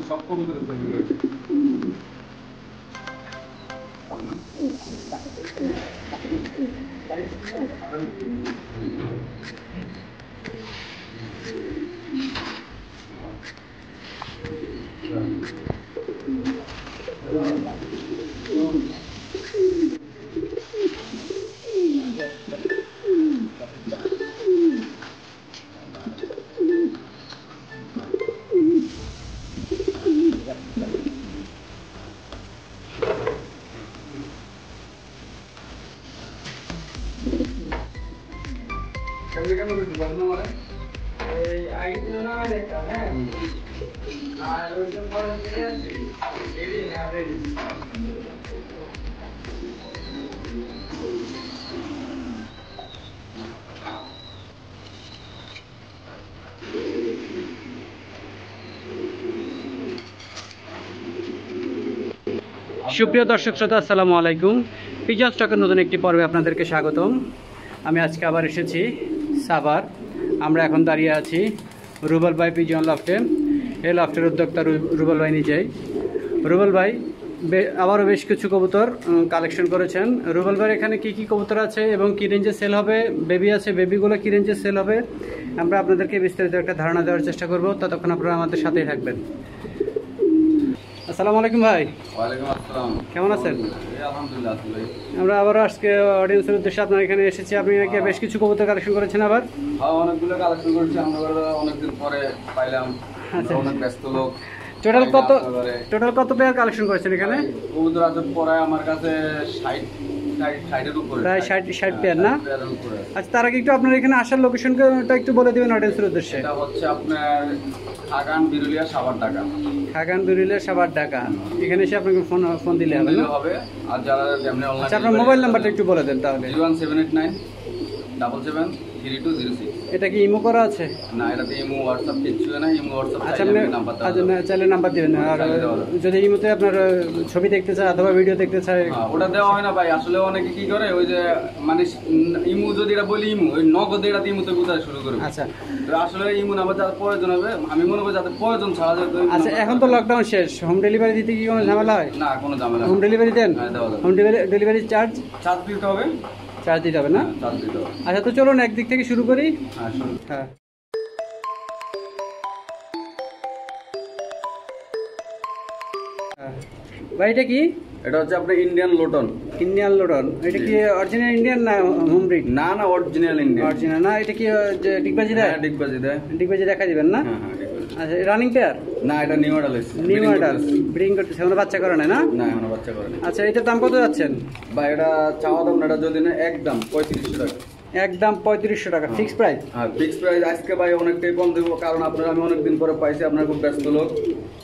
সব কবুতর সুপ্রিয় দর্শক শ্রোতা, আসসালামু আলাইকুম। পিজন স্টকের নতুন একটি পর্বে আপনাদেরকে স্বাগতম। আমি আজকে আবার এসেছি সাভার। আমরা এখন দাঁড়িয়ে আছি রুবেল ভাই পিজন লফটে। এই লফটের উদ্যোক্তা রুবেল ভাই নিজেই। রুবেল ভাই আবারও বেশ কিছু কবুতর কালেকশন করেছেন। রুবেল ভাই এখানে কি কি কবুতর আছে এবং কী রেঞ্জে সেল হবে, বেবি আছে, বেবিগুলো কী রেঞ্জে সেল হবে, আমরা আপনাদেরকে বিস্তারিত একটা ধারণা দেওয়ার চেষ্টা করব। ততক্ষণ আপনারা আমাদের সাথেই থাকবেন। আসসালামু আলাইকুম ভাই। ওয়ালাইকুম আসসালাম। কেমন আছেন? আলহামদুলিল্লাহ। আমরা আবারও আজকে অডিয়েন্সের উদ্দেশ্যে আপনার এখানে এসেছি। আপনি নাকি বেশ কিছু কবুতর কালেকশন করেছেন আবার? হ্যাঁ, অনেকগুলো কালেকশন করেছি। আমরা অনেকদিন পরে পাইলাম। আচ্ছা, অনেক ব্যস্ত লোক। টোটাল কত পেয়ার কালেকশন করেছেন এখানে? কবুতর আছে পরে আমার কাছে 60 উপরে, প্রায় 60 পেয়ার না? আচ্ছা, তার আগে একটু আপনার এখানে আসার লোকেশনটা একটু বলে দেবেন অডিয়েন্সের উদ্দেশ্যে। এটা হচ্ছে আপনার খাগান বিরুলিয়া সাভার ঢাকা। খাগান বিরুলিয়া সাভার ঢাকা। এখানে এসে আপনাকে ফোন দিলে হবে। আর যারা এমনি অনলাইন, আচ্ছা, আপনার মোবাইল নাম্বারটা একটু বলে দেন তাহলে। 01789 773206। এটা কি ইমো করা আছে? না, এটাতে ইমো হোয়াটসঅ্যাপ কিচ্ছু না। ইমো হোয়াটসঅ্যাপ আচ্ছা, চাইলে নাম্বার দেবেন। আর যদি ইমোতে আপনার ছবি দেখতে চায় অথবা ভিডিও দেখতে চায়, ওটা দেওয়া হয় না ভাই। আসলে অনেকে কি করে, ওই যে মানে ইমো যদি এটা বলি ইমো, ওই নগদ এটা ইমোতে বোঝাতে শুরু করে। আচ্ছা, আসলে ইমো নাম্বার যাতে প্রয়োজন হবে, আমি মনে করি যাতে প্রয়োজন ছাড়া যাতে। আচ্ছা, এখন তো লকডাউন শেষ, হোম ডেলিভারি দিতে কি কোনো ঝামেলা হয়? না, কোনো ঝামেলা। হোম ডেলিভারি দেন? হোম ডেলিভারি চার্জ দিতে হবে। চার্জ দিতে হবে না? আচ্ছা, তো চলুন একদিক থেকে শুরু করি। হ্যাঁ, ভাই এটা কি? এটা হচ্ছে আপনার ইন্ডিয়ান লোটন। Indian lotion. এটা কি অরিজিনাল ইন্ডিয়ান না হোম ব্রিড? না, অরিজিনাল ইন্ডিয়ান। অরিজিনাল না? এটা কি ডিগবাজি দেয়? ডিগবাজি দেয়। ডিগবাজি দেখা দিবেন না? আচ্ছা, রানিং পেয়ার? না, এটা new model. New model breeding করতেছে, এখনো বাচ্চা করে না? না, এখনো বাচ্চা করে না। আচ্ছা, এটার দাম কত যাচ্ছেন ভাই? এটা চাওয়া দাম না, এটা যদি না একদম 3500 টাকা। একদম 3500 টাকা ফিক্স প্রাইস? হ্যাঁ, ফিক্স প্রাইস। আজকে ভাই অনেকটাই কম দেবো, কারণ আপনারা আমি অনেকদিন পরে পাইছি, আপনার খুব ব্যস্ত লোক,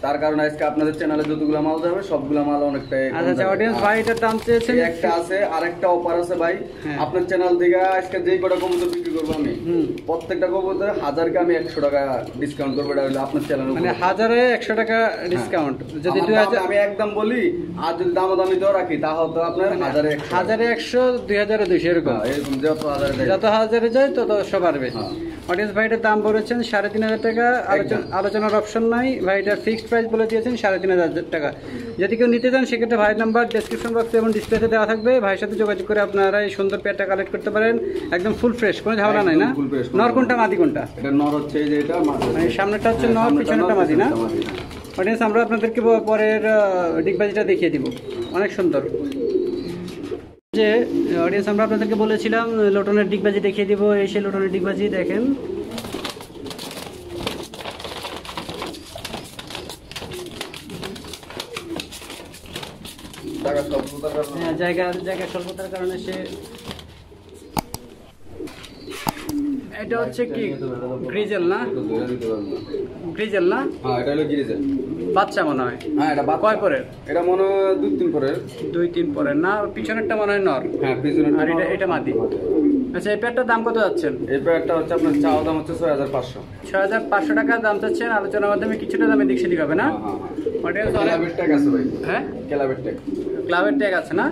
তার কারণে আজকে আপনাদের চ্যানেলে যতগুলো মাল যাবে সবগুলো মাল অনেকটাই। আচ্ছা, অডিয়েন্স ভাই এটার দাম চেয়েছেন একটা আছে, আরেকটা অফার আছে ভাই। আপনার চ্যানেল থেকে আজকে যেই কটা কবুতর বিক্রি করবো আমি, প্রত্যেকটা কবুতর 1000-কে আমি 100 টাকা ডিসকাউন্ট করবো। এটা হলো আপনার চ্যানেল, মানে 1000-এ 100 টাকা ডিসকাউন্ট। যদি 2000 আমি একদম বলি, আর যদি দামাদামি দেওয়া রাখি তাহলে তো আপনার 1000-এ 100, 2000-এ 200 এরকম যত 1000-এ যায় তত সব বাড়বে। অডিয়েন্স ভাইটার দাম বলেছেন 3500 টাকা। আলোচনার অপশন নাই। ভাইটার ফিক্সড প্রাইস বলে দিয়েছেন 3500 টাকা। যদি কেউ নিতে চান সেক্ষেত্রে ভাইয়ের নাম্বার ডেসক্রিপশন বক্সে এবং ডিসপ্লেতে দেওয়া থাকবে। ভাইয়ের সাথে যোগাযোগ করে আপনারা এই সুন্দর পেয়ারটা কালেক্ট করতে পারেন। একদম ফুল ফ্রেশ, কোনো ঝামেলা নাই না? নর কোনটা মাদি কোনটা? এটা নর হচ্ছে এই যে এটা, মানে সামনেটা হচ্ছে নর, পিছনেটা মাদি না? অডিয়েন্স আমরা আপনাদেরকে পরের ডিগবাজিটা দেখিয়ে দিব, অনেক সুন্দর। যে অডিয়েন্স আমরা আপনাদেরকে বলেছিলাম লোটনের ডিগবাজি দেখিয়ে দিব। এই সেই লোটনের ডিগবাজি দেখেন। জায়গা স্বল্পতার কারণে সে, এটা হচ্ছে কি গ্রিজেল না? গ্রিজেল না? হ্যাঁ, এটা হলো গ্রিজেল বাচ্চা মনে হয়। হ্যাঁ, এটা কয় পরের? এটা মনে হয় 2-3 পরের। 2-3 পরের না? পিছনেরটা মনে হয় নর। হ্যাঁ, পিছনেরটা। আর এটা মাদি। আচ্ছা, এই পেয়ারটার দাম কত যাচ্ছেন? এই পেয়ারটা হচ্ছে আপনার চাওয়া দাম হচ্ছে 6500। 6500 টাকা দাম চাচ্ছেন। আলোচনার মাধ্যমে কিছুটা দামে দিক সেদিক হবে না? ক্লাবের ট্যাগ আছে ভাই। হ্যাঁ, ক্লাবের ট্যাগ আছে না?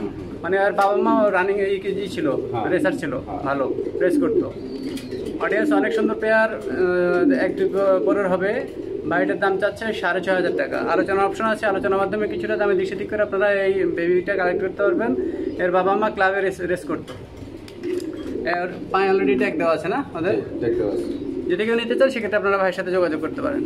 মানে আর বাবা মা রানিং এই কেজি ছিল, রেসার ছিল, ভালো রেস করতো। অডিয়েন্স অনেক সুন্দর পেয়ার, 1-2 পরের হবে। বাড়িটার দাম চাচ্ছে 6,500 টাকা। আলোচনার অপশন আছে, আলোচনার মাধ্যমে কিছুটা দামে দিক সেদিক করে আপনারা এই বেবিটা কালেক্ট করতে পারবেন। এর বাবা মা ক্লাবে রেস করতো, এর পায়ে অলরেডি ট্যাগ দেওয়া আছে না ওদের? যদি কেউ নিতে চান সেক্ষেত্রে আপনারা ভাইয়ের সাথে যোগাযোগ করতে পারেন।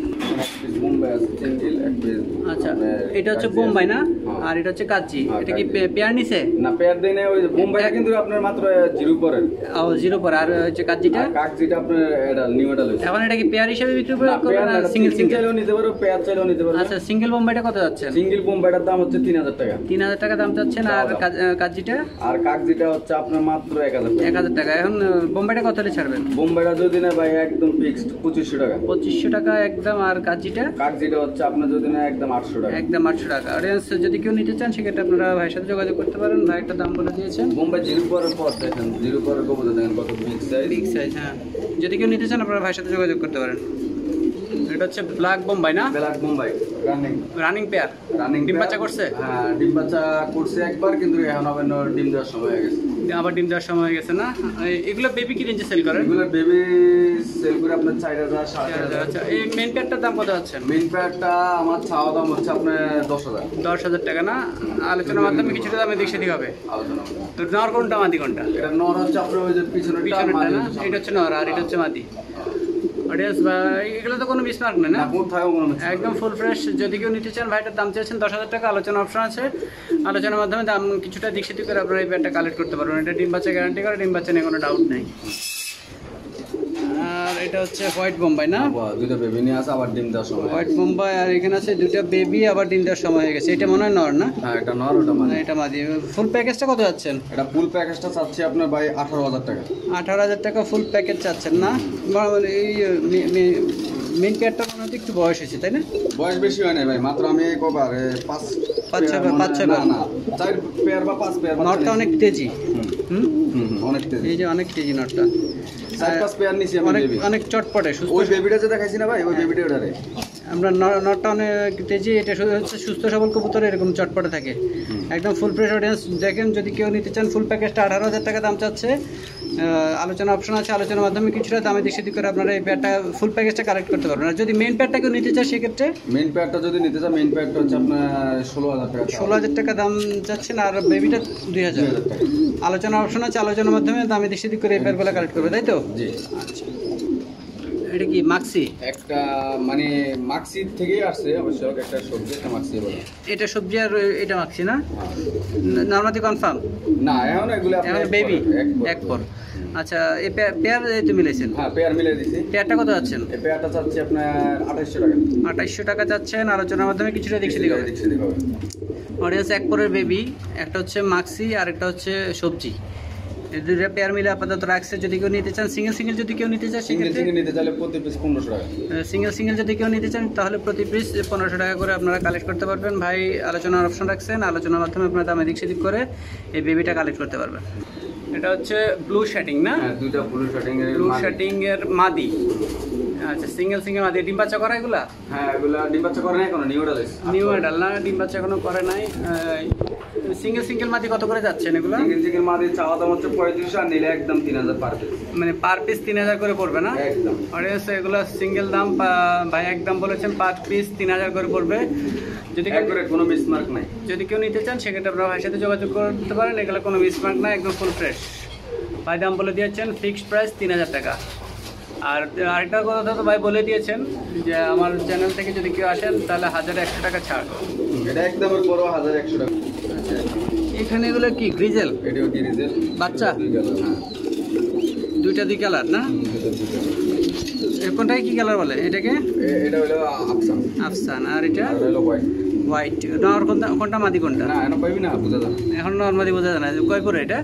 আচ্ছা, এটা হচ্ছে বোম্বাই না, আর এটা হচ্ছে কাচ্চি। এটা কি পেয়ার নিছে? না, পেয়ার দেই না। ওই বোম্বাইটা কিন্তু আপনার মাত্র 0 পরে। ও 0 পরে। আর হচ্ছে কাচ্চিটা? কাচ্চিটা আপনার এটা নিউ মডেল হইছে। এখন এটা কি পেয়ার হিসেবে বিক্রি করবেন না সিঙ্গেল চাইলেও নিতে পারো, পেয়ার চাইলেও নিতে পারো? আচ্ছা, সিঙ্গেল বোম্বাইটা কত যাচ্ছে? সিঙ্গেল বোম্বাইটার দাম হচ্ছে 3000 টাকা। 3000 টাকা দাম চাচ্ছেন। আর কাচ্চিটা? আর কাচ্চিটা হচ্ছে আপনার মাত্র 1000 টাকা। 1000 টাকা। এখন বোম্বাইটা কত হলে ছাড়বেন? বোম্বাইটা যদি না ভাই একদম ফিক্সড 2500 টাকা। 2500 টাকা একদম। আর কাচ্চিটা? কাচ্চিটা হচ্ছে আপনার যদি না একদম 800 টাকা। একদম 800 টাকা। অডিয়েন্স যদি কেউ নিতে চান সেক্ষেত্রে আপনারা ভাইয়ের সাথে যোগাযোগ করতে পারেন। ভাই একটা দাম বলে দিয়েছেন। বোম্বাই 0 পরের পর দেখেন, 0 পরের কবুতর দেখেন কত বিগ সাইজ। হ্যাঁ, যদি কেউ নিতে চান আপনারা ভাইয়ের সাথে যোগাযোগ করতে পারেন। এটা হচ্ছে ব্ল্যাক বোম্বাই না? Black Bombay running pair. ডিম বাচ্চা করছে? হ্যাঁ, ডিম বাচ্চা করছে একবার, কিন্তু এখন আবার ডিম দেওয়ার সময় হয়ে গেছে। আবার ডিম দেওয়ার সময় হয়ে গেছে না? এগুলো বেবি কি রেঞ্জে সেল করেন? এগুলো বেবি সেল করে আপনার 4000 7,000। আচ্ছা, এই মেন পেয়ারটার দাম কত হচ্ছে? মেইন প্যাডটা আমার চাওয়া দাম হচ্ছে আপনার 10,000। 10,000 টাকা না? আলোচনার মাধ্যমে কিছুটা দামে দিক সেদিক হবে। আলোচনা তো নর কোনটা মাদি কোনটা? এটা নর হচ্ছে আপনার ওই যে পিছনেরটা না? এটা হচ্ছে নর আর এটা হচ্ছে মাদি। অডিয়েন্স এগুলো তো কোনো মিসমার্ক নেই না? একদম ফুল ফ্রেশ। যদি কেউ নিতে চান, ভাইটার দাম চেয়েছেন 10,000 টাকা। আলোচনা অপশন আছে, আলোচনার মাধ্যমে দাম কিছুটা দিক সেদিক করে আপনারা এই প্যাডটা কালেক্ট করতে পারবেন। এটা ডিম বাচ্চা গ্যারান্টি করে, ডিম বাচ্চা নিয়ে কোনো ডাউট নেই। আর এটা হচ্ছে হোয়াইট বোম্বাই না? দুটো বেবি নিয়ে আসে, আবার ডিম দেওয়ার সময়। হোয়াইট বোম্বাই। আর এখানে আছে দুটো বেবি, আবার ডিম দেওয়ার সময় হয়ে গেছে। এটা মনে হয় নর না? হ্যাঁ, এটা নর, ওটা মাদি। এটা মাদি। ফুল প্যাকেজটা কত যাচ্ছেন? এটা ফুল প্যাকেজটা চাচ্ছি আপনার ভাই 18,000 টাকা। 18,000 টাকা ফুল প্যাকেজ চাচ্ছেন না? এই মেন পেয়ারটা মনে হচ্ছে একটু বয়স হয়েছে, তাই না? বয়স বেশি হয় না ভাই, মাত্র আমি কবার 5-6 না 4 পেয়ার বা 5 পেয়ার। নটটা অনেক তেজি। অনেক তেজি। এই যে অনেক তেজি নটটা। 4-5 পেয়ার নিছি আমি। অনেক চটপটে সুস্থ। ওই বেবিটা যে দেখাইছি না ভাই, ওই বেবিটা ওটারে। আমরা নটটা অনেক তেজি। এটা হচ্ছে সুস্থ সবল কবুতর, এরকম চটপটে থাকে, একদম ফুল ফ্রেশ। অডিয়েন্স দেখেন, যদি কেউ নিতে চান ফুল প্যাকেজটা 18,000 টাকা দাম চাচ্ছে। আলোচনা অপশন আছে, আলোচনার মাধ্যমে কিছুটা দামে দিক সেদিক করে আপনারা এই প্যাডটা ফুল প্যাকেজটা কালেক্ট করতে পারবেন। আর যদি মেন প্যাডটা কেউ নিতে চায় সেক্ষেত্রে মেন প্যাডটা যদি নিতে চান, মেন প্যাডটা হচ্ছে আপনার 16,000 টাকা। 16,000 টাকা দাম চাচ্ছেন। আর বেবিটা 2,000 টাকা। আলোচনা অপশন আছে, আলোচনার মাধ্যমে দামে দিক সেদিক করে এই প্যাডগুলো কালেক্ট করবে, তাই তো? জি। আচ্ছা, এটা কি মাক্সি? একটা মানে মাক্সি থেকেই আসছে অবশ্য, একটা সবজি, একটা মাক্সি বলে। এটা সবজি আর এটা মাক্সি না? নরমালি কনফার্ম না, এখন এগুলো এখন বেবি এক পর। আচ্ছা, এই পেয়ার তো মিলাইছেন? হ্যাঁ, পেয়ার মিলাই দিছি। পেয়ারটা কত যাচ্ছেন? এই পেয়ারটা চাচ্ছি আপনার 2800 টাকা। 2800 টাকা যাচ্ছেন। আলোচনার মাধ্যমে কিছুটা দিক সেদিক হবে। অডিয়েন্স এক পরের বেবি, একটা হচ্ছে মাক্সি আর একটা হচ্ছে সবজি। এই দুটো পেয়ার মিলে আপাতত রাখছে। যদি কেউ নিতে চান সিঙ্গেল যদি কেউ নিতে চায় সেক্ষেত্রে নিতে চাইলে প্রতি পিস 1500 টাকা। সিঙ্গেল যদি কেউ নিতে চান তাহলে প্রতি পিস 1500 টাকা করে আপনারা কালেক্ট করতে পারবেন। ভাই আলোচনার অপশন রাখছেন, আলোচনার মাধ্যমে আপনারা দামে দিক সেদিক করে এই বেবিটা কালেক্ট করতে পারবেন। এটা হচ্ছে ব্লু শার্টিং না? হ্যাঁ, দুইটা ব্লু শার্টিং এর মাদি। আচ্ছা, সিঙ্গেল মাদি। ডিম বাচ্চা করা এগুলা? হ্যাঁ, এগুলা ডিম বাচ্চা করে না এখনো, নিউ মডেল না? ডিম বাচ্চা এখনো করে নাই। সিঙ্গেল মাদি কত করে যাচ্ছেন এগুলো? সিঙ্গেল মাদি চাওয়া দাম হচ্ছে 3500, আর নিলে একদম 3000 পার পিস। মানে পার পিস 3000 করে পড়বে না? একদম। অডিয়েন্স এগুলো সিঙ্গেল দাম ভাই একদম বলেছেন পার পিস 3000 করে পড়বে। যদি কোনো মিসমার্ক নাই। যদি কেউ নিতে চান সেক্ষেত্রে আপনারা ভাইয়ের সাথে যোগাযোগ করতে পারেন। এগুলো কোনো মিসমার্ক না, একদম ফুল ফ্রেশ। ভাই দাম বলে দিয়েছেন ফিক্সড প্রাইস 3000 টাকা। আর আরেকটা কথা তো ভাই বলে দিয়েছেন যে আমার চ্যানেল থেকে যদি কেউ আসেন তাহলে 1100 টাকা ছাড়। এটা একদম বড় 1100 টাকা। আচ্ছা, এখানে এগুলো কি গ্রিজেল? এটাও গ্রিজেল বাচ্চা। দুইটা দুই কালার না? কোনটাই কি কালার বলে এটাকে? এটা হলো আফসান। আর এটা হলো হোয়াইট। নর কোনটা মাদি কোনটা? না, এখন পাইবি না, বোঝা যায় না। এখন নরমালি বোঝা যায় না। কয় পরে এটা?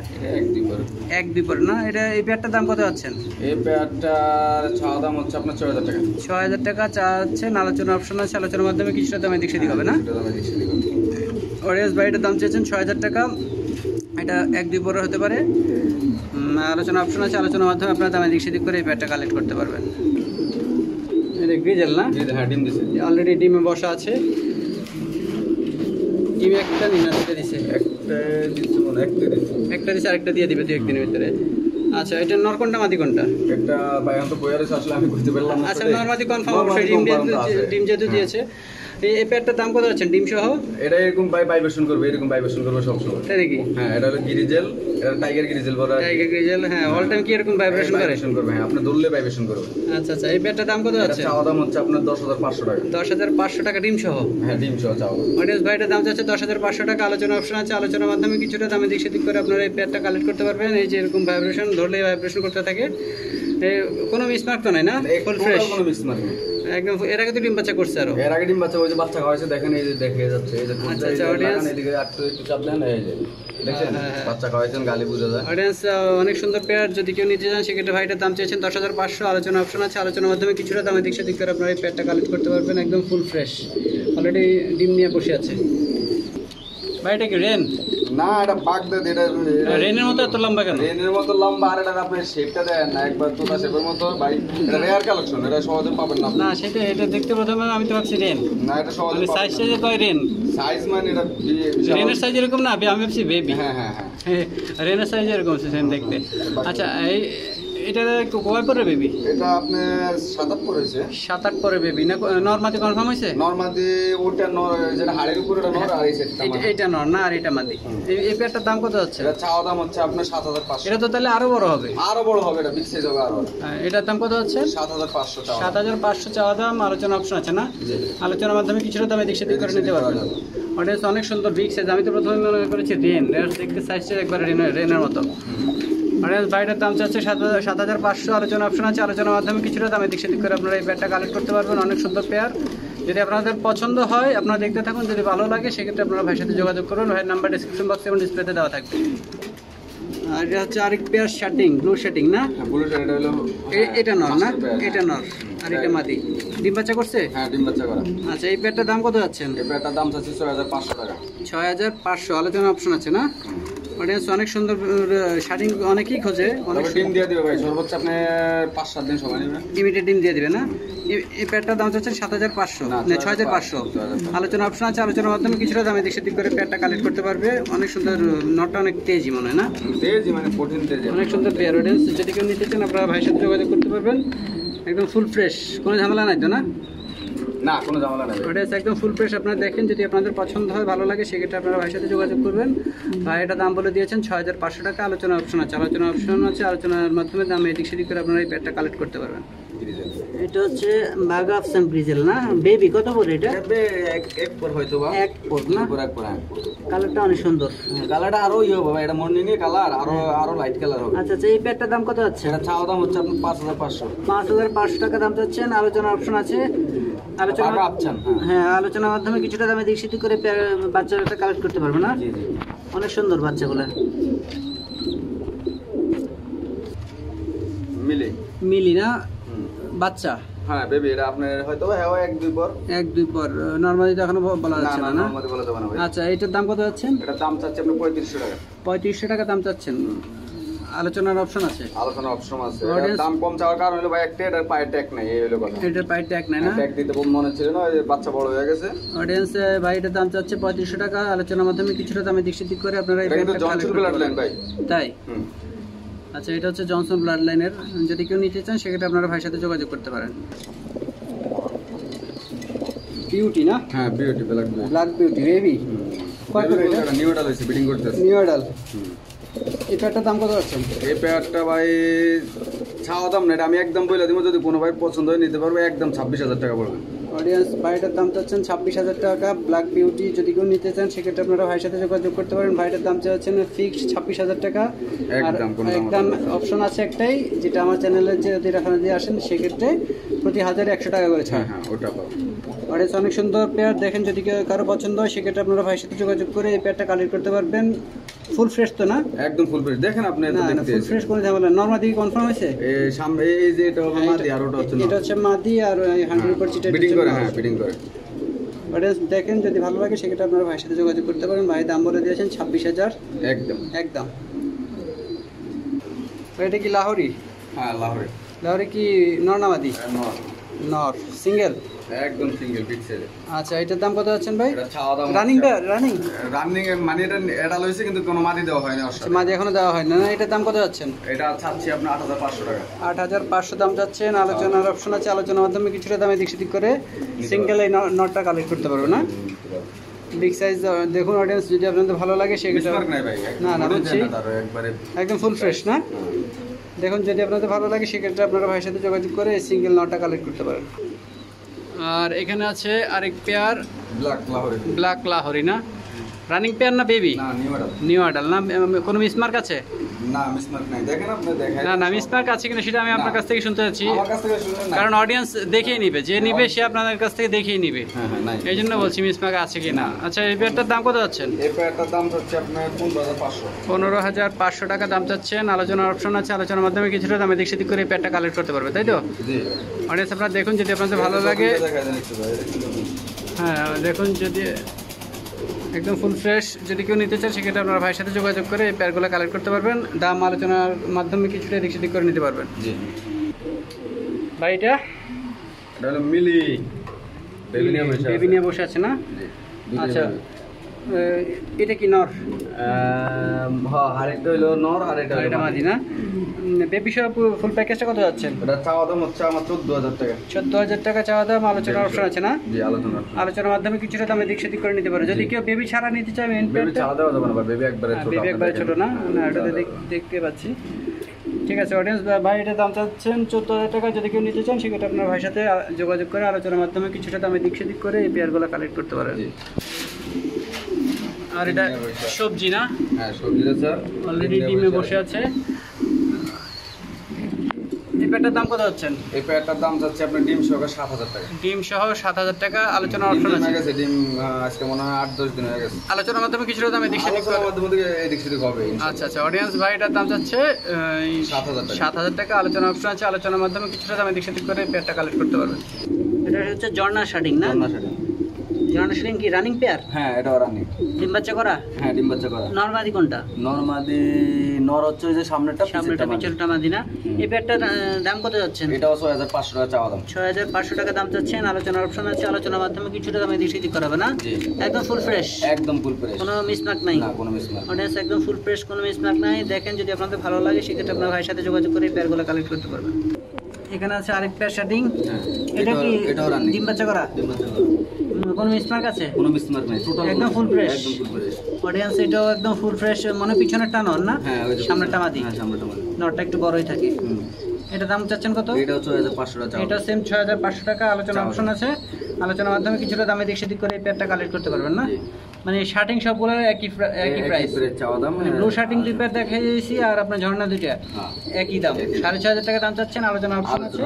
1-2 পরে না? এটা এই পেয়ারটার দাম কত যাচ্ছেন? এই পেয়ারটার চাওয়া দাম হচ্ছে আপনার 6000 টাকা। 6000 টাকা চাচ্ছেন। আলোচনার অপশন আছে, আলোচনার মাধ্যমে কিছুটা দামে দিক সেদিক হবে না? অরেঞ্জ বাড়িটার দাম চেয়েছেন 6000 টাকা। এটা 1-2 পরে হতে পারে। আলোচনা অপশন আছে, আলোচনার মাধ্যমে আপনারা দামে দিক সেদিক করে এই পেয়ারটা কালেক্ট করতে পারবেন। এটা গ্রিজেল না? হ্যাঁ, ডিম দিছে অলরেডি। ডিমে বসা আছে। ডিমে একটা নিন, দুটো দিছে। একটা দিছে, আরেকটা দিয়ে দিবে 2-1 দিনের ভিতরে। আচ্ছা, এটা নর কোনটা মাদি কোনটা? একটা ভাই আমি তো বইয়ার আসলে আমি বুঝতে পারলাম না। আচ্ছা, নরমাদি কনফার্ম অবশ্যই ডিম যেহেতু দিয়েছে। এই পেয়ারটার দাম কত যাচ্ছে ডিম সহ? এটা এরকম ভাইব্রেশন করবে, এরকম ভাইব্রেশন করবে সব সময়। তাই নাকি? হ্যাঁ, এটা হলো গ্রিজেল, এটা টাইগার গ্রিজেল বলা। টাইগার গ্রিজেল, হ্যাঁ, অল টাইম কি এরকম ভাইব্রেশন করবে? হ্যাঁ, আপনি ধরলে ভাইব্রেশন করবে। আচ্ছা আচ্ছা, এই পেয়ারটার দাম কত যাচ্ছে? চাওয়া দাম হচ্ছে আপনার 10,500 টাকা। 10,500 টাকা ডিম সহ? হ্যাঁ, ডিম সহ চাওয়া। অডিয়েন্স ভাইটার দাম যাচ্ছে 10,500 টাকা। আলোচনা অপশন আছে, আলোচনার মাধ্যমে কিছুটা দামে দিক সেদিক করে আপনারা এই পেয়ারটা কালেক্ট করতে পারবেন। এই যে এরকম ভাইব্রেশন ধরলে ভাইব্রেশন করতে থাকে, কোনো মিসমার্ক তো নাই না? ফুল ফ্রেশ, কোনো মিসমার্ক নেই একদম। এর আগে তো ডিম বাচ্চা করছে আরো? এর আগে ডিম বাচ্চা, ওই যে বাচ্চা খাওয়াইছে দেখেন, এই যে দেখে যাচ্ছে, এই যে আচ্ছা আচ্ছা, অডিয়েন্স এদিকে একটু চাপ দেন, এই যে দেখছেন বাচ্চা খাওয়াইছেন, গালি বোঝা যায়। অডিয়েন্স অনেক সুন্দর পেয়ার, যদি কেউ নিতে চান সেক্ষেত্রে ভাইটার দাম চেয়েছেন 10,500। আলোচনা অপশন আছে, আলোচনার মাধ্যমে কিছুটা দামে দিক সেদিক করে আপনারা এই পেয়ারটা কালেক্ট করতে পারবেন। একদম ফুল ফ্রেশ, অলরেডি ডিম নিয়ে বসে আছে। ভাইটা কি রেন? না, এটা বাগদাদ। এটা রেনের মতো এত লম্বা কেন? রেনের মতো লম্বা, আর এটা আপনি শেপটা দেন না একবার, তোতা শেপের মতো ভাই। এটা রেয়ার কালেকশন, এটা সহজে পাবেন না। না, সেটা এটা দেখতে প্রথমে আমি তো ভাবছি রেন। না, এটা সহজে মানে সাইজ সাইজে কয় রেন? সাইজ মানে এটা রেনের সাইজ এরকম না, আমি ভাবছি বেবি। হ্যাঁ হ্যাঁ হ্যাঁ, রেনের সাইজ এরকম সেম দেখতে। আচ্ছা, এটা কয় পরে বেবি? এটা আপনার 7-8 পড়েছে। 7-8 পরে বেবি না? নরমাদি কনফার্ম হয়েছে? নরমাদি ওটা যেটা হাড়ের উপরে ওটা নর, আর এই সেটটা এটা নর না, আর এটা মাদি। এই পেয়ারটার দাম কত যাচ্ছে? এটা চাওয়া দাম হচ্ছে আপনার 7,500। এটা তো তাহলে আরো বড় হবে? আরো বড় হবে, এটা বিগ সাইজ হবে আরো। এটার দাম কত হচ্ছে? 7,500 চাওয়া। 7,500 চাওয়া দাম, আলোচনা অপশন আছে না? আলোচনার মাধ্যমে কিছুটা দামে দিক সেদিক করে নিতে পারবেন। অডিয়েন্স অনেক সুন্দর বিগ সাইজ। আমি তো প্রথমে মনে করেছি রেন দেখতে সাইজটা একবার রেনের মতো। অডিয়েন্স ভাইটার দাম চাচ্ছে 7,500। আলোচনা অপশন আছে, আলোচনার মাধ্যমে কিছুটা দামে দিক সেদিক করে আপনারা এই পেয়ারটা কালেক্ট করতে পারবেন। অনেক সুন্দর পেয়ার, যদি আপনাদের পছন্দ হয় আপনারা দেখতে থাকুন, যদি ভালো লাগে সেক্ষেত্রে আপনারা ভাইয়ের সাথে যোগাযোগ করুন। ভাইয়ের নাম্বার ডিসক্রিপশন বক্সে এবং ডিসপ্লেতে দেওয়া থাকবে। আর এটা হচ্ছে আরেক পেয়ার শার্টিং, ব্লু শার্টিং না? ব্লু শার্ট, এটা হলো এটা নর না? এটা নর আর এটা মাদি। ডিম বাচ্চা করছে? হ্যাঁ, ডিম বাচ্চা করা। আচ্ছা, এই পেয়ারটার দাম কত যাচ্ছেন? এই পেয়ারটার দাম চাচ্ছে 6,500 টাকা। 6,500, আলোচনা অপশন আছে না? অডিয়েন্স অনেক সুন্দর শার্টিং অনেকেই খোঁজে। অনেক ডিম দিয়ে দিবে ভাই, সর্বোচ্চ আপনি 5-7 দিন সময় নেবেন। ইমিডিয়েট ডিম দিয়ে দিবে না? এই পেয়ারটার দাম চাচ্ছেন 7,500 না 6,500। আলোচনা অপশন আছে, আলোচনার মাধ্যমে কিছুটা দামে দিক সেদিক করে পেয়ারটা কালেক্ট করতে পারবে। অনেক সুন্দর, নটটা অনেক তেজি মনে হয় না? তেজি মানে কঠিন তেজি, অনেক সুন্দর পেয়ার। অডিয়েন্স যদি কেউ নিতে চান আপনারা ভাইয়ের সাথে যোগাযোগ করতে পারবেন। একদম ফুল ফ্রেশ, কোনো ঝামেলা নাই তো না? না, কোনো ঝামেলা নেই। অডিয়েন্স একদম ফুল ফ্রেশ। আপনারা দেখেন, যদি আপনাদের পছন্দ হয়, ভালো লাগে সেক্ষেত্রে আপনারা ভাইয়ের সাথে যোগাযোগ করবেন। ভাই এটা দাম বলে দিয়েছেন 6,500 টাকা। আলোচনা অপশন আছে, আলোচনা অপশন আছে, আলোচনার মাধ্যমে দাম এদিক সেদিক করে আপনারা এই পেয়ারটা কালেক্ট করতে পারবেন। এটা হচ্ছে বাগা আফসান ব্রিজেল না? বেবি কত পড়ে এটা? এক পর হয়তো বা এক পর না? এক পর। কালারটা অনেক সুন্দর। কালারটা আরো ইয়ে হবে, এটা মর্নিং এর কালার, আরো লাইট কালার হবে। আচ্ছা আচ্ছা, এই পেয়ারটার দাম কত যাচ্ছে? এটা চাওয়া দাম হচ্ছে আপনার 5,500। 5,500 টাকা দাম চাচ্ছেন। আলোচনার অপশন আছে, আলোচনা হ্যাঁ, আলোচনার মাধ্যমে কিছুটা দামে দিক সেদিক করে বাচ্চাটা কালেক্ট করতে পারবে না? অনেক সুন্দর বাচ্চাগুলো। মিলি না বাচ্চা? হ্যাঁ বেবি, এটা আপনার হয়তো এক দুই পর। নরমালি তো এখনো বলা যাচ্ছে না? নরমালি বলা যাবে না ভাই। আচ্ছা, এটার দাম কত যাচ্ছেন? এটার দাম চাচ্ছে আপনি 3500 টাকা। 3500 টাকা দাম চাচ্ছেন। আলোচনার অপশন আছে, আলোচনার অপশন আছে। দাম কম চাওয়ার কারণ হলো ভাই একটা এটার পায়ে ট্যাগ নাই, এই হলো কথা। এটার পায়ে ট্যাগ নাই না? ট্যাগ দিতে মনে ছিল না, এই বাচ্চা বড় হয়ে গেছে। অডিয়েন্স ভাই এটার দাম চাচ্ছে 3500 টাকা। আলোচনার মাধ্যমে কিছুটা দামে দিক সেদিক করে আপনারা এই পেয়ারটা জনসন ব্লাড লাইন ভাই। তাই? আচ্ছা, এটা হচ্ছে জনসন ব্লাড লাইনের। যদি কেউ নিতে চান সেক্ষেত্রে আপনারা ভাইয়ের সাথে যোগাযোগ করতে পারেন। বিউটি না? হ্যাঁ, বিউটি, ব্ল্যাক বিউটি বেবি। কত করে এটা? নিউ অ্যাডাল হইছে, বিডিং করতেছে। New adult. এই পেয়ারটার দাম কত আছে? এই পেয়ারটা ভাই চাওয়া দাম না, এটা আমি একদম বলে দিব, যদি কোনো ভাই পছন্দ হয় নিতে পারবে, একদম 26,000 টাকা পড়বে। অডিয়েন্স ভাইটার দাম চাচ্ছেন 26,000 টাকা। ব্ল্যাক বিউটি যদি কেউ নিতে চান সেক্ষেত্রে আপনারা ভাইয়ের সাথে যোগাযোগ করতে পারেন। ভাইটার দাম চাচ্ছেন ফিক্সড 26,000 টাকা। একদম অপশন আছে একটাই, যেটা আমার চ্যানেলে যদি এখানে দিয়ে আসেন সেক্ষেত্রে প্রতি 1000 100 টাকা করে ছাড়। হ্যাঁ, ওটা পাবো। অডিয়েন্স অনেক সুন্দর পেয়ার। দেখেন, যদি কারো পছন্দ হয় সেক্ষেত্রে আপনারা ভাইয়ের সাথে যোগাযোগ করে এই পেয়ারটা কালেক্ট করতে পারবেন। ফুল ফ্রেশ তো না? একদম ফুল ফ্রেশ। দেখেন আপনি এটা দেখতে ফুল ফ্রেশ কোন ঝামেলা? নরমাল দিকে কনফার্ম হয়েছে? এই সামনে এই যে এটা হলো মাদি, আর ওটা হচ্ছে এটা হচ্ছে মাদি, আর 100% চিটা বিডিং করে। হ্যাঁ, বিডিং করে। অডিয়েন্স দেখেন, যদি ভালো লাগে সেক্ষেত্রে আপনারা ভাইয়ের সাথে যোগাযোগ করতে পারেন। ভাই দাম বলে দিয়েছেন 26,000 একদম। এটা কি লাহোরি? হ্যাঁ, লাহোরি। লাহোরি কি নর না মাদি? নর। নর সিঙ্গেল? একদম সিঙ্গেল পিক্সেল। আচ্ছা, এটার দাম কত যাচ্ছেন ভাই? এটা চাওয়া দাম রানিং রানিং এর মানে এটা লইছে কিন্তু কোনো মাটি দেওয়া হয়নি ওর সাথে। মাঝে এখনো দেওয়া হয় না। এটার দাম কত যাচ্ছেন? এটা চাচ্ছি আপনার 8500 টাকা। 8500 দাম যাচ্ছেন। আলোচনার অপশন আছে, আলোচনার মাধ্যমে কিছুটা দামে দিক সেদিক করে সিঙ্গেল এই নটটা কালেক্ট করতে পারবো না? বিগ সাইজ দেখুন অডিয়েন্স, যদি আপনাদের ভালো লাগে সেক্ষেত্রে না বুঝছি, একদম ফুল ফ্রেশ না? দেখুন যদি আপনাদের ভালো লাগে সেক্ষেত্রে আপনারা ভাইয়ের সাথে যোগাযোগ করে সিঙ্গেল নটটা কালেক্ট করতে পারেন। আর এখানে আছে আরেক পেয়ার ব্ল্যাক লাহোরি না? রানিং পেয়ার না বেবি? নিউ অ্যাডাল না? কোনো মিসমার্ক আছে? না মিসমার্ক নাই। দেখেন আপনি দেখেন। না মিসমার্ক আছে কিনা সেটা আমি আপনার কাছ থেকে শুনতে চাচ্ছি, কারণ অডিয়েন্স দেখেই নিবে, যে নিবে সে আপনাদের কাছ থেকে দেখেই নিবে। এই জন্য বলছি মিসমার্ক আছে কিনা। আচ্ছা, এই পেয়ারটার দাম কত যাচ্ছেন? এই পেয়ারটার দাম হচ্ছে আপনার 15,500 টাকা দাম চাচ্ছেন। আলোচনার অপশন আছে, আলোচনার মাধ্যমে কিছুটা দামে দিক সেদিক করে এই পেয়ারটা কালেক্ট করতে পারবে, তাই তো? অডিয়েন্স আপনারা দেখুন, যদি আপনাদের ভালো লাগে, হ্যাঁ দেখুন, যদি একদম ফুল ফ্রেশ যদি কেউ নিতে চান সেক্ষেত্রে আপনার ভাইয়ের সাথে যোগাযোগ করে এই পেয়ারগুলো কালেক্ট করতে পারবেন। দাম আলোচনার মাধ্যমে কিছুটা এদিক সেদিক করে নিতে পারবেন। ভাই এটা হলো মিলি বেবি নিয়ে বসে আছে না? আচ্ছা, এটা কি নর? হ্যাঁ, আরেকটা হলো নর, আরেকটা মাদি না? বেবি সহ ফুল প্যাকেজটা কত যাচ্ছেন? এটা চাওয়া দাম হচ্ছে আমার 14000 টাকা। 14000 টাকা চাওয়া দাম। আলোচনার অপশন আছে না? জি, আলোচনার মাধ্যমে কিছুটা দামে দিক সেদিক করে নিতে পারে। যদি কেউ বেবি ছাড়া নিতে চায়, বেবি ছাড়া দেওয়া যাবে না, বেবি একবারে ছোট। বেবি একবারে ছোট না? এটা দেখতে পাচ্ছি। ঠিক আছে অডিয়েন্স, ভাই এটার দাম চাচ্ছেন 14000 টাকা। যদি কেউ নিতে চান সেক্ষেত্রে আপনার ভাইয়ের সাথে যোগাযোগ করে আলোচনার মাধ্যমে কিছুটা দামে দিক সেদিক করে এই পেয়ারগুলো কালেক্ট করতে পারেন। আর এটা সবজি না? হ্যাঁ, সবজিটা স্যার অলরেডি ডিমে বসে আছে। এই পেয়ারটার দাম কত যাচ্ছেন? এই পেয়ারটার দাম যাচ্ছে আপনার ডিম সহ 7000 টাকা। ডিম সহ 7000 টাকা। আলোচনার অপশন আছে। ডিম আজকে মনে হয় 8-10 দিন হয়ে গেছে। আলোচনার মাধ্যমে কিছুটা দামে দিক সেদিক করে এদিক সেদিক হবে। আচ্ছা অডিয়েন্স, ভাই এটার দাম যাচ্ছে 7000 টাকা। আলোচনার অপশন আছে, আলোচনার মাধ্যমে কিছুটা দামে দিক সেদিক করে পেয়ারটা কালেক্ট করতে পারবেন। এটা হচ্ছে জর্না শার্টিং না? জর্না শার্টিং কি রানিং পেয়ার? হ্যাঁ, এটা রানিং। ডিম বাচ্চা করা? হ্যাঁ, ডিম বাচ্চা করা। নরমাদি কোনটা? নরমাদি নর হচ্ছে যে সামনেরটা পিছনটা মাদি না? এই পেয়ারটার দাম কত যাচ্ছেন? এটাও 6500 টাকা চাওয়া দাম। 6500 টাকা দাম চাচ্ছেন। আলোচনার অপশন আছে, আলোচনার মাধ্যমে কিছুটা দামে দিক সেদিক করা হবে না? একদম ফুল ফ্রেশ, একদম ফুল ফ্রেশ, কোনো মিসমার্ক নাই? না, কোনো মিসমার্ক। অডিয়েন্স একদম ফুল ফ্রেশ, কোনো মিসমার্ক নাই। দেখেন যদি আপনাদের ভালো লাগে সেক্ষেত্রে আপনার ভাইয়ের সাথে যোগাযোগ করে এই পেয়ারগুলো কালেক্ট করতে পারবেন। এখানে আছে আরেক পেয়ার শার্টিং। এটা কি ডিম বাচ্চা করা? ডিম বাচ্চা করা। কোনো মিসমার্ক আছে? কোনো মিসমার্ক নাই, টোটাল একদম ফুল ফ্রেশ। একদম ফুল ফ্রেশ অডিয়েন্স, এটাও একদম ফুল ফ্রেশ। মানে পিছনেরটা নর না? হ্যাঁ, সামনেরটা মাদি। হ্যাঁ, সামনেরটা মাদি। নরটা একটু বড়ই থাকে। এটা দাম চাচ্ছেন কত? এটাও 6500 টাকা। এটা সেম 6500 টাকা। আলোচনার অপশন আছে, আলোচনার মাধ্যমে কিছুটা দামে দিক সেদিক করে এই পেয়ারটা কালেক্ট করতে পারবেন না? মানে শার্টিং সবগুলো একই প্রাইস চাওয়া দাম। মানে ব্লু শার্টিং দুই পেয়ার দেখাই দিয়েছি, আর আপনার ঝর্ণা দুইটা একই দাম। 6500 টাকা দাম চাচ্ছেন। আলোচনার অপশন আছে,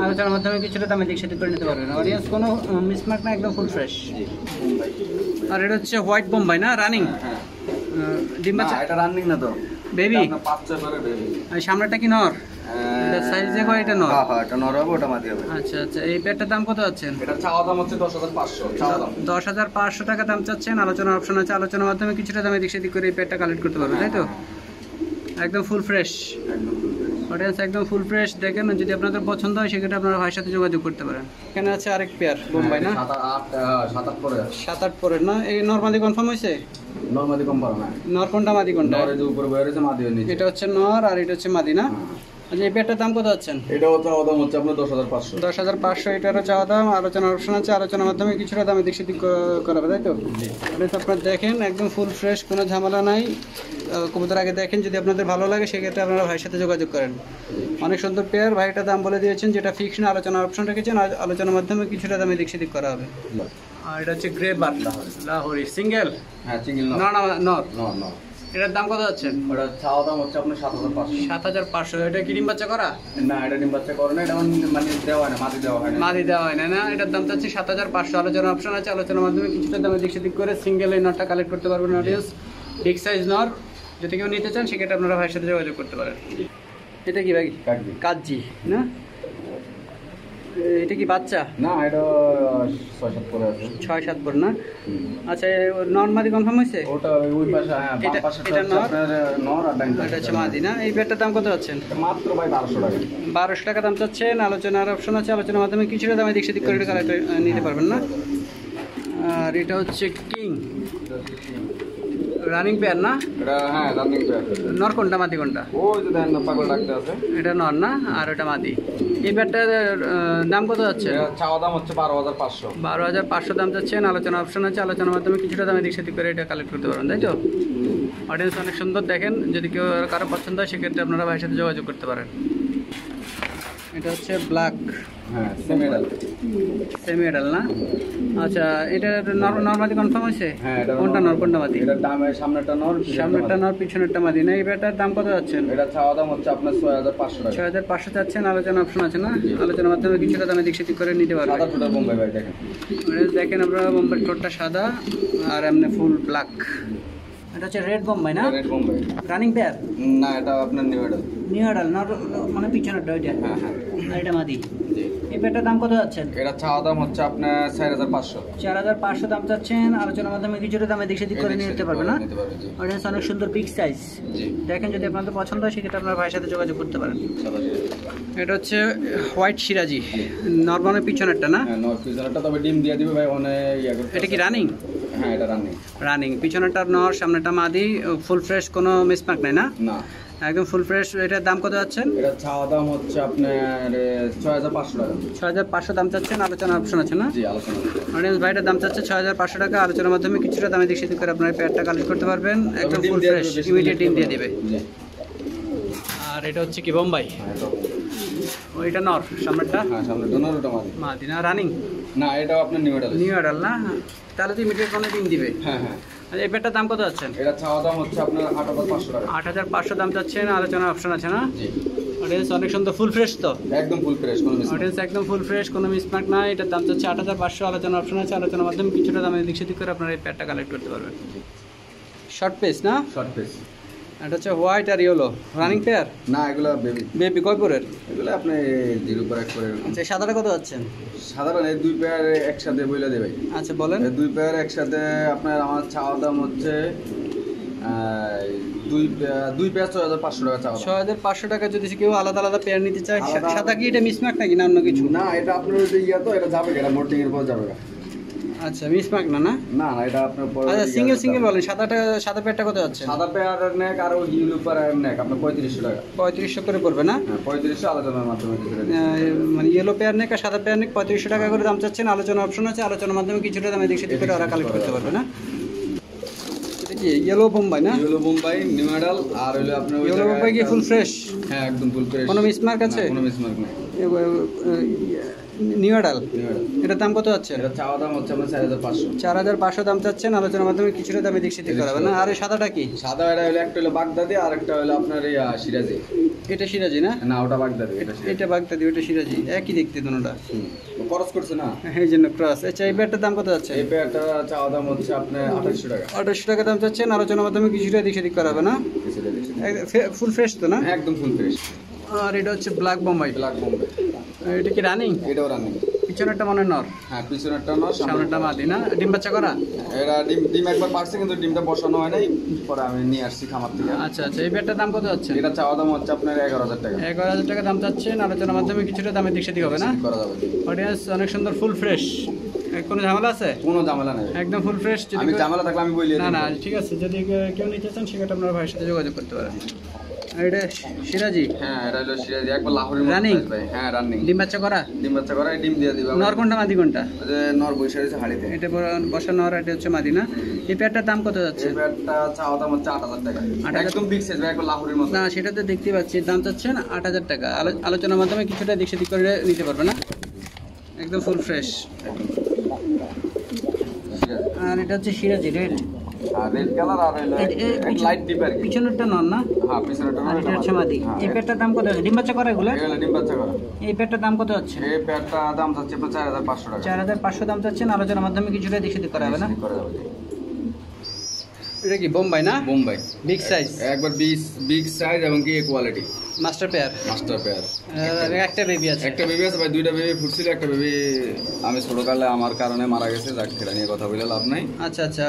আলোচনার মাধ্যমে কিছুটা দামে দিক সেদিক করে নিতে পারবেন। অডিয়েন্স কোনো মিসমার্ক না, একদম ফুল ফ্রেশ। আর এটা হচ্ছে হোয়াইট বোম্বাই না? রানিং? ডিম বাচ্চা? এটা রানিং না তো, বেবি। 5-6 করে বেবি। সামনেটা কি নর? এটা সাইজ দেখো, এটা নর। হ্যাঁ, এটা নর হবে, ওটা মাদি হবে। আচ্ছা, এই পেয়ারটার দাম কত যাচ্ছেন? এটা চাওয়া দাম হচ্ছে 10500 চাওয়া দাম। 10500 টাকা দাম চাচ্ছেন। আলোচনার অপশন আছে, আলোচনার মাধ্যমে কিছুটা দামে দিক সেদিক করে এই পেয়ারটা কালেক্ট করতে পারবেন, তাই তো? একদম ফুল ফ্রেশ অডিয়েন্স, একদম ফুল ফ্রেশ। দেখেন যদি আপনাদের পছন্দ হয় সেক্ষেত্রে আপনারা ভাইয়ের সাথে যোগাযোগ করতে পারেন। এখানে আছে আরেক পেয়ার বোম্বাই না? 7-8 পরে। 7-8 পরের না? এই নরমাদি কনফার্ম হয়েছে? নরমাদি কনফার্ম না। নর কোনটা, মাদি কোনটা? নর এই যে উপরে বের হইছে, মাদি নিচে। এটা হচ্ছে নর আর এটা হচ্ছে মাদি না? আচ্ছা, এই পেয়ারটার দাম কত যাচ্ছেন? এটাও চাওয়া দাম হচ্ছে আপনার 10500। 10500 এটারও চাওয়া দাম। আলোচনার অপশন আছে, আলোচনার মাধ্যমে কিছুটা দামে দিক সেদিক করাবে, তাই তো? এটা আপনারা দেখেন একদম ফুল ফ্রেশ, কোনো ঝামেলা নাই। কবুতর আগে দেখেন, যদি আপনাদের ভালো লাগে সেক্ষেত্রে আপনারা ভাইয়ের সাথে যোগাযোগ করেন। অনেক সুন্দর পেয়ার। ভাইটা দাম বলে দিয়েছেন, যেটা ফিক্স না, আলোচনার অপশন রেখেছেন, আলোচনার মাধ্যমে কিছুটা দামে দিক সেদিক করা হবে। আর এটা হচ্ছে গ্রে বার লাহোরি সিঙ্গেল? হ্যাঁ, সিঙ্গেল নর। নর। এটার দাম কত যাচ্ছেন? ওটা চাওয়া দাম হচ্ছে আপনার 7500। 7500। এটা কি ডিম বাচ্চা করা? না, এটা ডিম বাচ্চা করে না, এটা মানে দেওয়া হয় না, মাদি দেওয়া হয় না। মাদি দেওয়া হয় না না? এটার দাম চাচ্ছি 7500। আলোচনার অপশন আছে, আলোচনার মাধ্যমে কিছুটা দামে দিক সেদিক করে সিঙ্গেল এই নরটা কালেক্ট করতে পারবেন। অডিয়েন্স, বিগ সাইজ নর যদি কেউ নিতে চান সেক্ষেত্রে আপনারা ভাইয়ের সাথে যোগাযোগ করতে পারেন। এটা কি ভাই? কাজি না? এটা কি বাচ্চা? না, এটা 6-7 পরে আছে। 6-7 পর না? আচ্ছা, নর মাদি কনফার্ম হয়েছে? ওটা ওই পাশে, হ্যাঁ, বাম পাশেটা এটা নর, আপনার নর আর ডান এটা হচ্ছে মাদি না? এই পেয়ারটার দাম কত যাচ্ছেন? মাত্র ভাই 1200 টাকা। 1200 টাকা দাম চাচ্ছেন। আলোচনার অপশন আছে, আলোচনার মাধ্যমে কিছুটা দামে দিক সেদিক করে কালেক্ট নিতে পারবেন না? আর এটা হচ্ছে কিং রানিং পেয়ার না? এটা হ্যাঁ রানিং পেয়ার। নর কোনটা মাদি কোনটা? ওই যে দেখেন না, পাগল ডাকতে আছে, এটা নর না, আর ওটা মাদি। এই পেয়ারটার দাম কত যাচ্ছে? এটা চাওয়া দাম হচ্ছে 12500। 12500 দাম চাচ্ছেন। আলোচনা অপশন আছে, আলোচনার মাধ্যমে কিছুটা দামে দিক সেদিক করে এটা কালেক্ট করতে পারবেন, তাই তো? অডিয়েন্স অনেক সুন্দর দেখেন, যদি কেউ কারো পছন্দ হয় সেক্ষেত্রে আপনারা ভাইয়ের সাথে যোগাযোগ করতে পারেন। এটা হচ্ছে ব্ল্যাক, হ্যাঁ সেমি এডাল। সেমি এডাল না? আচ্ছা, এটা নরমাদি কনফার্ম হয়েছে? হ্যাঁ, এটা কোনটা নর কোনটা মাদি? এটা দামে সামনেটা নর, সামনেরটা নর, পিছনেরটা মাদি না? এই ব্যাটার দাম কত যাচ্ছেন? এটা চাওয়া দাম হচ্ছে আপনার 6500 টাকা। 6500 চাচ্ছেন। আলোচনা অপশন আছে না? আলোচনার মাধ্যমে কিছুটা দামে দিক সেদিক করে নিতে পারবেন। সাদা টোটাল বোম্বাই ভাই দেখেন। দেখেন আপনারা, বোম্বাই ঠোঁটটা সাদা আর এমনি ফুল ব্ল্যাক। এটা হচ্ছে রেড বোম্বাই না? রেড বোম্বাই। রানিং পেয়ার না, এটা আপনার নিউ এডাল। নিউ এডাল নর, মানে পিছনেরটা ওইটা? হ্যাঁ হ্যাঁ। আর এটা মাদি। এই পেয়ারটার দাম কত যাচ্ছেন? এটা চাওয়া দাম হচ্ছে আপনার 4500। 4500 দাম চাচ্ছেন। আলোচনার মাধ্যমে কিছুটা দামে দিক সেদিক করে নিতে পারবে না? অডিয়েন্স অনেক সুন্দর পিক সাইজ দেখেন, যদি আপনাদের পছন্দ হয় সেক্ষেত্রে আপনার ভাইয়ের সাথে যোগাযোগ করতে পারেন। এটা হচ্ছে হোয়াইট সিরাজি, নরমালের পিছনেরটা না? হ্যাঁ, নর পিছনেরটা তবে ডিম দিয়ে দিবে ভাই, অনেক ইয়া করতে। এটা কি রানিং? হ্যাঁ, এটা রানিং। রানিং, পিছনেরটা নর, সামনেটা মাদি, ফুল ফ্রেশ, কোনো মিসমার্ক নাই না? না, একদম ফুল ফ্রেশ। এটার দাম কত যাচ্ছেন? এটা চাওয়া দাম হচ্ছে আপনার 6500 টাকা। 6500 দাম চাচ্ছেন। আলোচনা অপশন আছে না? জি, আলোচনা করতে। অডিয়েন্স ভাইটার দাম চাচ্ছে 6500 টাকা। আলোচনার মাধ্যমে কিছুটা দামে দিক সেদিক করে আপনার পেয়ারটা কালেক্ট করতে পারবেন। একদম ফুল ফ্রেশ, ইমিডিয়েট ডিম দিয়ে দিবে। জি। আর এটা হচ্ছে কি বোম্বাই? হ্যাঁ, এটা ওইটা নর, সামনেরটা হ্যাঁ সামনেটা নর, ওটা মাদি। মাদি না? রানিং? না, এটাও আপনার নিউ এডাল। নিউ এডাল না? তাহলে তো ইমিডিয়েট কোনো ডিম দিবে। হ্যাঁ হ্যাঁ। আর এই পেয়ারটার দাম কত যাচ্ছেন? এটা চাওয়া দাম হচ্ছে আপনার 8500 টাকা। 8500 দাম চাচ্ছেন। আলোচনার অপশন আছে না? জি। অডিয়েন্স অনেক সুন্দর, ফুল ফ্রেশ তো? একদম ফুল ফ্রেশ, কোনো মিস। অডিয়েন্স একদম ফুল ফ্রেশ, কোনো মিসমার্ক নাই। এটার দাম চাচ্ছে 8500। আলোচনার অপশন আছে, আলোচনার মাধ্যমে কিছুটা দামে দিক সেদিক করে আপনারা এই পেয়ারটা কালেক্ট করতে পারবেন। শর্ট পেস না? Short pace. এটা হচ্ছে হোয়াইট আর ইয়েলো, রানিং পেয়ার? না, এগুলো বেবি। বেবি কয় পরের? এগুলো আপনি 0 পর 1 করে। আচ্ছা, সাদাটা কত যাচ্ছেন? সাধারণ এই দুই পেয়ার একসাথে বইলা দেবে। আচ্ছা বলেন। এই দুই পেয়ার একসাথে আপনার আমার চাওয়া দাম হচ্ছে দুই পেয়ার 6500 টাকা চাওয়া দাম। 6500 টাকা। যদি কেউ আলাদা আলাদা পেয়ার নিতে চায়, আলাদা- সাদা কি এটা মিসমার্ক নাকি না অন্য কিছু? না, এটা আপনার ওই যে ইয়া তো, এটা যাবে, এটা মোটিং এর পর যাবে। আচ্ছা, মিসমার্ক না? না না না, এটা আপনার পরে আচ্ছা, সিঙ্গেল সিঙ্গেল বলেন। সাদা পেয়ারটা কত যাচ্ছে? সাদা পেয়ার নেক আর ওই ইউলো পেয়ার নেক আপনার 3500 টাকা। 3500 করে পড়বে না? হ্যাঁ, 3500 আলোচনার মাধ্যমে দিতে পারি। মানে ইয়েলো পেয়ার নেক আর সাদা পেয়ার নেক 3500 টাকা করে দাম চাচ্ছেন। আলোচনা অপশন আছে, আলোচনার মাধ্যমে কিছুটা দামে দিক সেদিক করে ওরা কালেক্ট করতে পারবে না? এটা কি ইয়েলো বোম্বাই না? ইয়েলো বোম্বাই, নিউ এডাল, আর হলো আপনার ওই ইয়েলো জায়গায় বোম্বাই কি ফুল ফ্রেশ? হ্যাঁ, একদম ফুল ফ্রেশ। কোনো মিসমার্ক আছে? কোনো মিসমার্ক নেই। নিউ এডাল, নিউ এডাল। এটার দাম কত যাচ্ছে? এটা চাওয়া দাম হচ্ছে আপনার 4500। 4500 দাম চাচ্ছেন। আলোচনার মাধ্যমে কিছুটা দামে দিক সেদিক করাবে না? আর এই সাদাটা কি? সাদা এটা হলো, একটা হলো বাগদাদি আর একটা হলো আপনার এই সিরাজি। এটা সিরাজি না? না, ওটা বাগদাদি, এটা সিরাজি। এটা বাগদাদি, ওটা সিরাজি, একই দেখতে দুটোটা। খরচ করছে না, এই জন্য ক্রস। আচ্ছা, এই পেয়ারটার দাম কত যাচ্ছে? এই পেয়ারটা চাওয়া দাম হচ্ছে আপনার 2800 টাকা। 2800 টাকা দাম চাচ্ছেন। আলোচনার মাধ্যমে কিছুটা দিক সেদিক করাবে না? ফুল ফ্রেশ তো না? একদম ফুল ফ্রেশ। আর এটা হচ্ছে ব্ল্যাক বোম্বাই। ব্ল্যাক বোম্বে, এটা কি রানিং? এটাও রানিং। পিছনেরটা মনে হয় নর, হ্যাঁ, পিছনেরটা নর, সামনেরটা মাদি না? ডিম বাচ্চা করা? এরা ডিম একবার পারছে, কিন্তু ডিমটা বসানো হয় নাই, পরে আমি নিয়ে আসছি খামার থেকে। আচ্ছা আচ্ছা, এই পেয়ারটার দাম কত যাচ্ছে? এটা চাওয়া দাম হচ্ছে আপনার 11000 টাকা। 11000 টাকা দাম চাচ্ছেন। আলোচনার মাধ্যমে কিছুটা দামে দিক সেদিক হবে না? করা যাবে। অডিয়েন্স অনেক সুন্দর, ফুল ফ্রেশ, কোনো ঝামেলা আছে? কোনো ঝামেলা নেই, একদম ফুল ফ্রেশ। যদি আমি ঝামেলা থাকলে আমি বলি না না, ঠিক আছে, যদি কেউ নিতে চান সেক্ষেত্রে আপনার ভাইয়ের সাথে যোগাযোগ করতে পারেন। আর এটা সিরাজি? হ্যাঁ, এটা হলো সিরাজি, একবার লাহোরের মতো রানিং? ভাই। হ্যাঁ, রানিং। ডিম বাচ্চা করা? ডিম বাচ্চা করা, ডিম দিয়ে দিবা। নর কোনটা মাদি কোনটা? ওই যে নর বসে রয়েছে হাড়িতে। এটা বসা নর, এটা হচ্ছে মাদি না? এই পেয়ারটার দাম কত যাচ্ছে? এই পেয়ারটা চাওয়া দাম হচ্ছে 8000 টাকা। 8000 একদম বিগ সাইজ ভাই, একবার লাহোরের মতো। না, সেটা তো দেখতে পাচ্ছি, দাম চাচ্ছেন 8000 টাকা। আলোচনার মাধ্যমে কিছুটা দিক সেদিক করে নিতে পারবে না? একদম ফুল ফ্রেশ। আর এটা হচ্ছে সিরাজি রেড, আর রেড কালার, আর হলো এক লাইট ডিপ আর কি। পিছনেরটা নর না? হ্যাঁ, পিছনেরটা আর নর, এটা হচ্ছে মাদি। এই পেয়ারটার দাম কত আছে? ডিম বাচ্চা করা এগুলো? এগুলো ডিম বাচ্চা করা। এই পেয়ারটার দাম কত আছে? এই পেয়ারটা দাম যাচ্ছে আপনার 4500 টাকা। 4500 দাম চাচ্ছেন। আলোচনার মাধ্যমে কিছুটা দিক সেদিক করা হবে না? করা যাবে। এটা কি বোম্বাই না? বোম্বাই বিগ সাইজ, একবার বিগ সাইজ এবং কি কোয়ালিটি, মাস্টার পেয়ার। একটা বেবি আছে? একটা বেবি আছে ভাই, দুইটা বেবি ফুটছিল, একটা বেবি আমি ছোটকালে আমার কারণে মারা গেছে, যাক সেটা নিয়ে কথা বলে লাভ নাই। আচ্ছা আচ্ছা,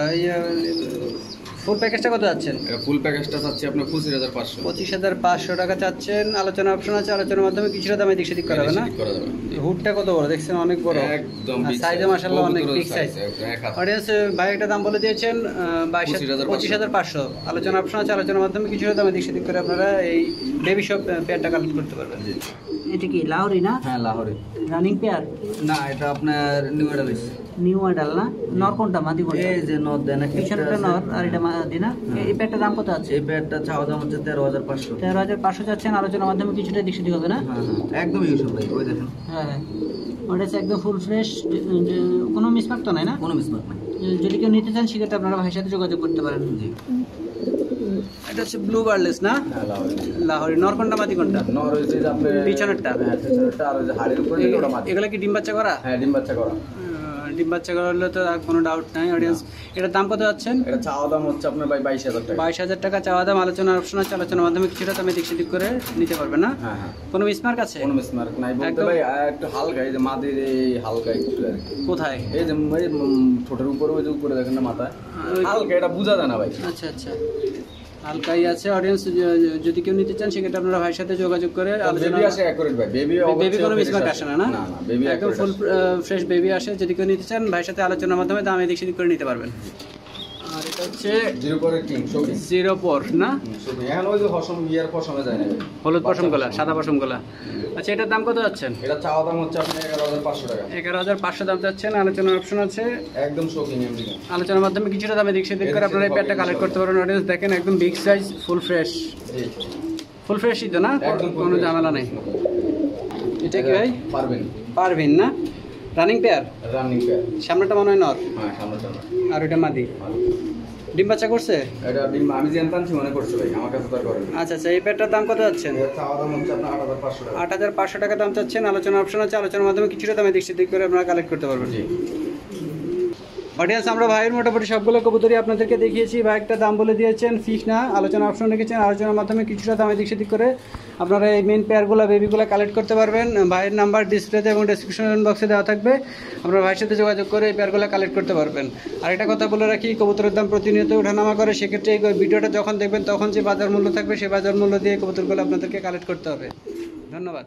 ফুল প্যাকেজটা কত যাচ্ছেন? ফুল প্যাকেজটা চাচ্ছি আপনার 25,500। 25,500 টাকা চাচ্ছেন। আলোচনা অপশন আছে, আলোচনার মাধ্যমে কিছুটা দামে দিক সেদিক করা হবে না? হুডটা কত বড় দেখছেন? অনেক বড় একদম, সাইজে মাশাআল্লাহ অনেক বিগ সাইজ। অডিয়েন্স ভাই একটা দাম বলে দিয়েছেন 25,500। আলোচনা অপশন আছে, আলোচনার মাধ্যমে কিছুটা দামে দিক সেদিক করে আপনারা এই বেবি শপ পেয়ারটা কালেক্ট করতে পারবেন। এটা কি লাহোরি না? হ্যাঁ লাহোরি। রানিং পেয়ার না, এটা আপনার নিউ অ্যাডাল। নিউ অ্যাডাল না? নর কোনটা মাদি কোনটা? এই যে নর দেন, পিছনটা নর আর এটা মাদি না? এই পেয়ারটার দাম কত আছে? এই পেয়ারটা চাওয়া দাম হচ্ছে 13,500। 13,500 যাচ্ছেন। আলোচনার মাধ্যমে কিছুটা দিক সেদিক হবে না? হ্যাঁ একদম ইউসুফ ভাই, ওই দেখেন। হ্যাঁ ওটা হচ্ছে একদম ফুল ফ্রেশ, কোনো মিসমার্ক তো নাই না? কোনো মিসমার্ক নাই। যদি কেউ নিতে চান সেক্ষেত্রে আপনারা ভাইয়ের সাথে যোগাযোগ করতে পারেন। জি, এটা হচ্ছে ব্লু বার্লেস না? হ্যাঁ লাহোরি। লাহোরি। নর কোনটা মাদি কোনটা? নর হইছে যে আপনি পিছনেরটা। হ্যাঁ পিছনেরটা, আর ওই যে হাড়ের উপরে যেটা ওটা মাদি। এগুলা কি ডিম বাচ্চা করা? হ্যাঁ ডিম বাচ্চা করা। ডিম বাচ্চা করা হলে তো আর কোনো ডাউট নাই। অডিয়েন্স এটার দাম কত যাচ্ছেন? এটা চাওয়া দাম হচ্ছে আপনার ভাই 22,000 টাকা। 22,000 টাকা চাওয়া দাম। আলোচনার অপশন আছে, আলোচনার মাধ্যমে কিছুটা দামে দিক সেদিক করে নিতে পারবেন না? হ্যাঁ হ্যাঁ। কোনো মিসমার্ক আছে? কোনো মিসমার্ক নাই বলতে ভাই, একটু হালকা, এই যে মাদির এই হালকা একটু আর কি। কোথায়? এই যে ঠোঁটের উপরে, ওই যে উপরে দেখেন না মাথা হালকা, এটা বোঝা যায় না ভাই। আচ্ছা আচ্ছা, হালকাই আছে। অডিয়েন্স যদি কেউ নিতে চান সেক্ষেত্রে আপনারা ভাইয়ের সাথে যোগাযোগ করে বেবি আসে অ্যাকুরেট ভাই, বেবি কোনো মিসমার্ক আসে না? না না, বেবি একদম ফুল ফ্রেশ বেবি আসে। যদি কেউ নিতে চান ভাইয়ের সাথে আলোচনার মাধ্যমে দাম এদিক সেদিক করে নিতে পারবেন। আর এটা হচ্ছে জিরো পরে কিং সবই জিরো পর না? সবই এখন ওই যে পশম ইয়ার পশমে যায় না, হলুদ পশম গলা, সাদা পশম গলা। আচ্ছা এটার দাম কত যাচ্ছেন? এটা চাওয়া দাম হচ্ছে আপনার 11,500 টাকা। 11,500 দাম যাচ্ছেন। আলোচনার অপশন আছে, একদম শোকিং আমেরিকান। আলোচনার মাধ্যমে কিছুটা দামে দিক সেদিক করে আপনারা এই প্যাডটা কালেক্ট করতে পারবেন। অডিয়েন্স দেখেন একদম বিগ সাইজ, ফুল ফ্রেশ। জি ফুল ফ্রেশই তো না? কোনো ঝামেলা নেই। এটা কি ভাই? পারভিন না? Running pair? Running pair. সামনেটা মনে হয় নর? হ্যাঁ সামনেটা। আর ওইটা মাদি? ডিম বাচ্চা করছে? এটা ডিম আমি জানতামছি মনে করছে ভাই, আমার কাছে তো আর করেন। আচ্ছা আচ্ছা, এই প্যাডটার দাম কত যাচ্ছেন? এর চাওয়া দাম হচ্ছে আপনার 8,500 টাকা। 8,500 টাকা দাম চাচ্ছেন। আলোচনার অপশন আছে, আলোচনার মাধ্যমে কিছুটা দামে দিক সেদিক করে আপনারা কালেক্ট করতে পারবেন। জি অডিয়েন্স আমরা ভাইয়ের মোটামুটি সবগুলো কবুতরই আপনাদেরকে দেখিয়েছি। ভাই একটা দাম বলে দিয়েছেন, ফিক্স না, আলোচনা অপশন রেখেছেন। আলোচনার মাধ্যমে কিছুটা দামে দিক সেদিক করে আপনারা এই মেন পেয়ারগুলো বেবিগুলো কালেক্ট করতে পারবেন। ভাইয়ের নাম্বার ডিসপ্লেতে এবং ডেসক্রিপশন বক্সে দেওয়া থাকবে, আপনারা ভাইয়ের সাথে যোগাযোগ করে এই পেয়ারগুলো কালেক্ট করতে পারবেন। আর একটা কথা বলে রাখি, কবুতরের দাম প্রতিনিয়ত ওঠানামা করে, সেক্ষেত্রে এই ভিডিওটা যখন দেখবেন তখন যে বাজার মূল্য থাকবে সেই বাজার মূল্য দিয়ে কবুতরগুলো আপনাদেরকে কালেক্ট করতে হবে। ধন্যবাদ।